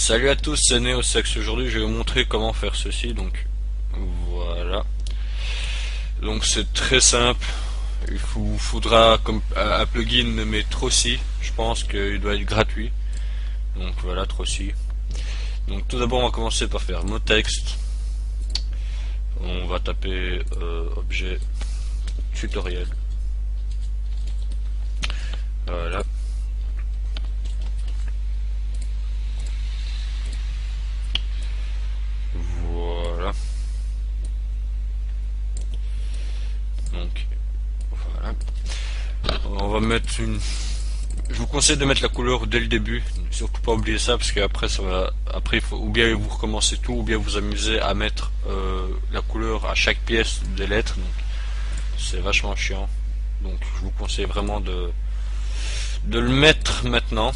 Salut à tous, c'est Neosex. Aujourd'hui, je vais vous montrer comment faire ceci. Donc, voilà. Donc, c'est très simple. Il vous faudra comme un plugin nommé Trossi. Je pense qu'il doit être gratuit. Donc, voilà, Trossi. Donc, tout d'abord, on va commencer par faire mot texte. On va taper objet tutoriel. Voilà. Voilà. Donc, voilà. On va mettre une. Je vous conseille de mettre la couleur dès le début, surtout pas oublier ça parce qu'après ça va, après il faut ou bien vous recommencez tout ou bien vous amuser à mettre la couleur à chaque pièce des lettres, donc c'est vachement chiant. Donc je vous conseille vraiment de le mettre maintenant.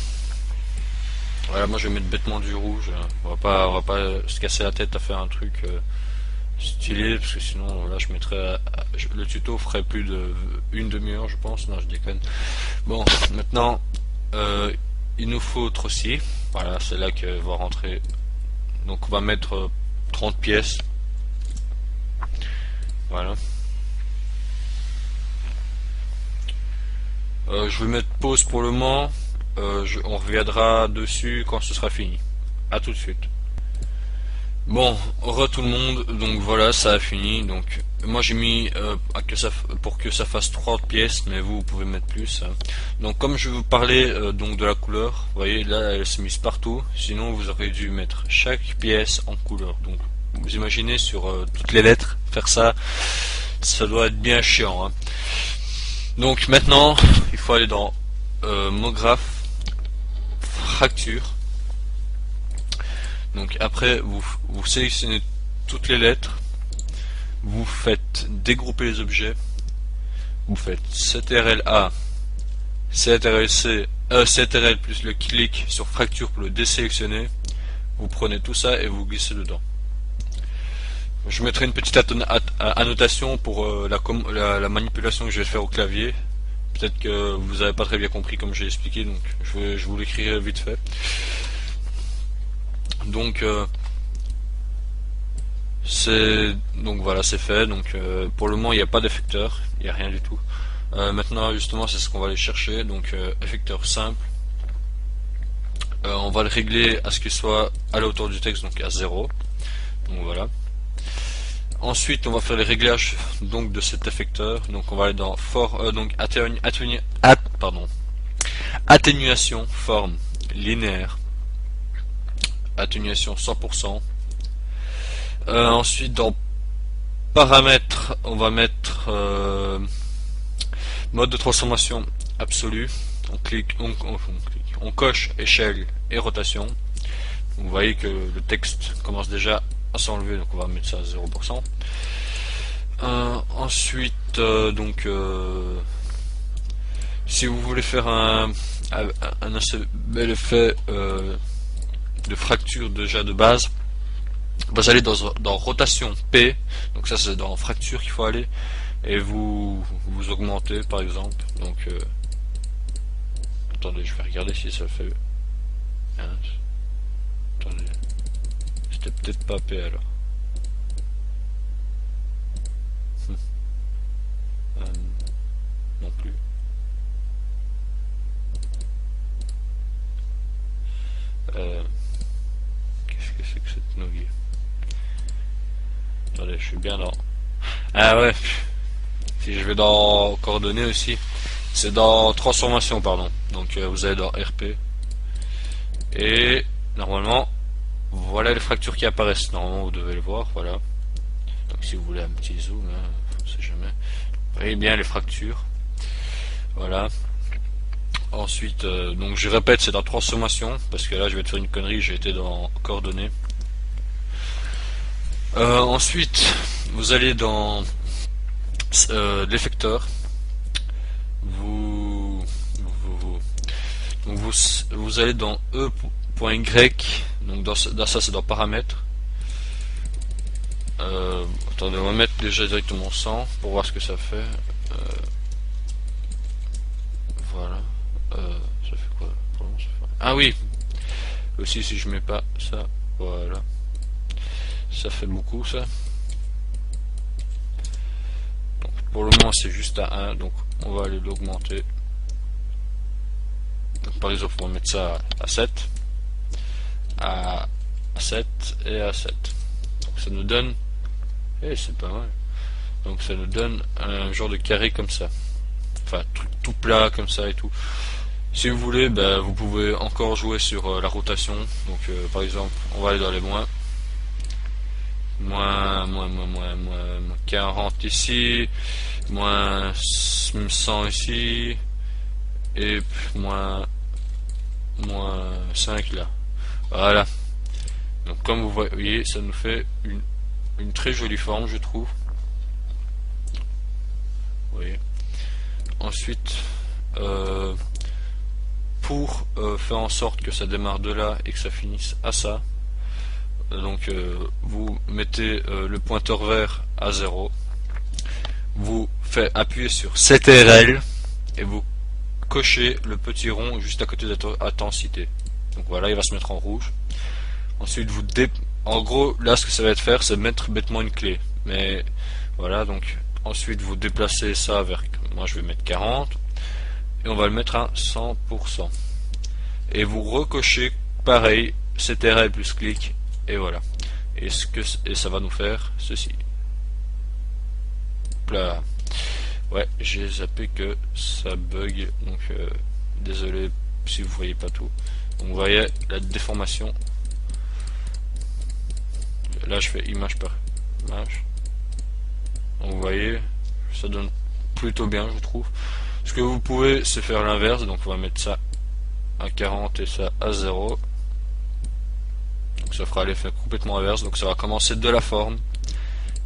Voilà, moi je vais mettre bêtement du rouge. On va pas se casser la tête à faire un truc stylé parce que sinon là je mettrais le tuto ferait plus de une demi-heure je pense. Non, je déconne. Bon, maintenant il nous faut autre aussi. Voilà, c'est là que va rentrer. Donc on va mettre 30 pièces. Voilà. Je vais mettre pause pour le moment. On reviendra dessus quand ce sera fini. A tout de suite. Bon, re tout le monde, donc voilà, ça a fini. Donc moi j'ai mis pour que ça fasse 30 pièces, mais vous pouvez mettre plus. Hein. Donc comme je vous parlais donc de la couleur, vous voyez là elle s'est mise partout. Sinon vous aurez dû mettre chaque pièce en couleur. Donc vous imaginez sur toutes les lettres faire ça, ça doit être bien chiant. Hein. Donc maintenant il faut aller dans Mograph, fracture. Donc après vous sélectionnez toutes les lettres, vous faites dégrouper les objets, vous faites CTRL-A, CTRL-C, CTRL plus le clic sur fracture pour le désélectionner, vous prenez tout ça et vous glissez dedans. Je mettrai une petite annotation pour la manipulation que je vais faire au clavier. Peut-être que vous n'avez pas très bien compris comme j'ai expliqué, donc je vous l'écrirai vite fait. Donc donc voilà, c'est fait. Donc pour le moment il n'y a pas d'effecteur, il n'y a rien du tout. Maintenant justement c'est ce qu'on va aller chercher. Donc effecteur simple. On va le régler à ce qu'il soit à la hauteur du texte, donc à 0. Donc voilà. Ensuite on va faire les réglages donc de cet effecteur. Donc on va aller dans atténuation forme linéaire, atténuation 100%. Ensuite dans paramètres on va mettre mode de transformation absolu. On coche échelle et rotation. Vous voyez que le texte commence déjà à s'enlever, donc on va mettre ça à 0%. Ensuite si vous voulez faire un assez bel effet de fracture déjà de base, vous allez dans rotation P, donc ça c'est dans fracture qu'il faut aller, et vous augmentez par exemple. Donc attendez, je vais regarder si ça fait. Attendez, c'était peut-être pas P alors. Non plus. Qu'est-ce que c'est que cette nouille? Attendez, je suis bien dans. Ah ouais. Si je vais dans coordonnées aussi, c'est dans transformation, pardon. Donc vous allez dans RP. Et normalement, voilà les fractures qui apparaissent. Normalement, vous devez le voir. Voilà. Donc si vous voulez un petit zoom, hein, on sait jamais. Vous voyez bien les fractures. Voilà. Ensuite, donc je répète, c'est dans transformation, parce que là je vais te faire une connerie, j'ai été dans coordonnées. Ensuite, vous allez dans l'effecteur. Vous allez dans E.Y, donc dans ça c'est dans paramètres. Attendez, on va mettre déjà directement 100 pour voir ce que ça fait. Voilà. Ça fait quoi? Ah oui, Aussi si je mets pas ça, voilà. Ça fait beaucoup ça. Donc, pour le moment c'est juste à 1, donc on va aller l'augmenter. Donc par exemple on va mettre ça à 7. À 7 et à 7. Donc ça nous donne. C'est pas mal. Donc ça nous donne un genre de carré comme ça. Enfin tout plat comme ça et tout. Si vous voulez, vous pouvez encore jouer sur la rotation. Donc par exemple, on va aller dans les moins. Moins 40 ici, moins 100 ici, et moins 5 là. Voilà. Donc comme vous voyez, ça nous fait une très jolie forme, je trouve. Vous voyez. Ensuite, pour faire en sorte que ça démarre de là et que ça finisse à ça, donc vous mettez le pointeur vert à 0, vous faites appuyer sur CTRL et vous cochez le petit rond juste à côté de l'intensité. Donc voilà, il va se mettre en rouge. Ensuite en gros là ce que ça va être faire, c'est mettre bêtement une clé. Mais voilà, donc ensuite vous déplacez ça vers, moi je vais mettre 40 et on va le mettre à 100%. Et vous recochez pareil, CTRL plus clic. Et voilà. Et ça va nous faire ceci. Là. Ouais, j'ai zappé que ça bug. Donc désolé si vous voyez pas tout. Donc vous voyez la déformation. Là je fais image par image. Donc vous voyez, ça donne plutôt bien je trouve. Ce que vous pouvez c'est faire l'inverse. Donc on va mettre ça à 40 et ça à 0. Donc ça fera l'effet complètement inverse, donc ça va commencer de la forme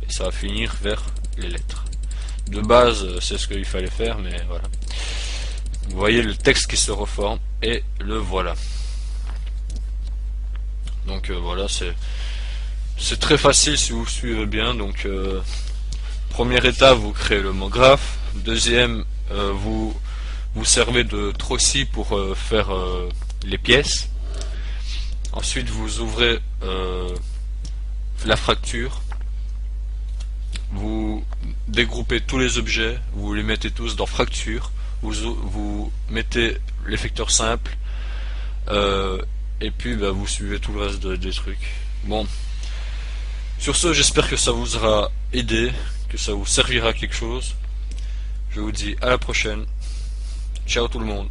et ça va finir vers les lettres. De base c'est ce qu'il fallait faire, mais voilà. Vous voyez le texte qui se reforme et le voilà. Donc voilà, c'est très facile si vous suivez bien. Donc première étape, vous créez le mot graphe. Deuxième, vous servez de trocci pour faire les pièces. Ensuite, vous ouvrez la fracture, vous dégroupez tous les objets, vous les mettez tous dans fracture, vous mettez l'effecteur simple, et puis vous suivez tout le reste des trucs. Bon, sur ce, j'espère que ça vous aura aidé, que ça vous servira à quelque chose. Je vous dis à la prochaine. Ciao tout le monde.